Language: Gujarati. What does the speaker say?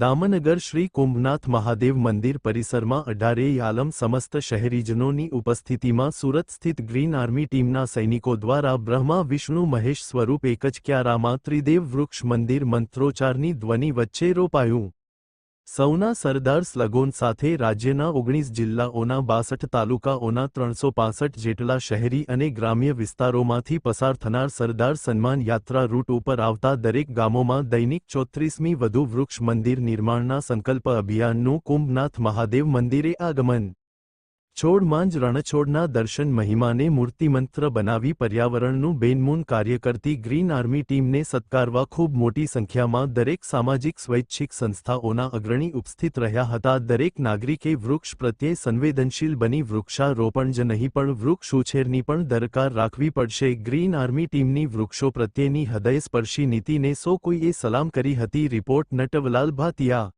દામનગર શ્રી કુંભનાથ મહાદેવ મંદિર પરિસરમાં 18 આલમ સમસ્ત શહેરીજનોની ઉપસ્થિતિમાં સુરત સ્થિત ગ્રીન આર્મી ટીમના સૈનિકો દ્વારા બ્રહ્મા વિષ્ણુ મહેશ સ્વરૂપ એક જ ક્યારામાં ત્રિદેવ વૃક્ષ મંદિર મંત્રોચ્ચારની ધ્વનિ વચ્ચે રોપાયું। સૌના સરદાર સ્લોગન સાથે રાજ્યના 19 જિલ્લાઓના 62 તાલુકાઓના 365 જેટલા શહેરી અને ગ્રામ્ય વિસ્તારોમાંથી પસાર થનાર સરદાર સન્માન યાત્રા રૂટ ઉપર આવતા દરેક ગામોમાં દૈનિક 34મી વધુ વૃક્ષ મંદિર નિર્માણના સંકલ્પ અભિયાનનું કુંભનાથ મહાદેવ મંદિરે આગમન। છોડમાંજ રણછોડના દર્શન મહિમાને મૂર્તિમંત્ર બનાવી પર્યાવરણનું બેનમૂન કાર્ય કરતી ગ્રીન આર્મી ટીમને સત્કારવા ખૂબ મોટી સંખ્યામાં દરેક સામાજિક સ્વૈચ્છિક સંસ્થાઓના અગ્રણી ઉપસ્થિત રહ્યા હતા। દરેક નાગરિકે વૃક્ષ પ્રત્યે સંવેદનશીલ બની વૃક્ષારોપણ જ નહીં પણ વૃક્ષ ઉછેરની પણ દરકાર રાખવી પડશે। ગ્રીન આર્મી ટીમની વૃક્ષો પ્રત્યેની હૃદયસ્પર્શી નીતિને સૌ કોઈએ સલામ કરી હતી। રિપોર્ટ નટવલાલ ભાતિયા।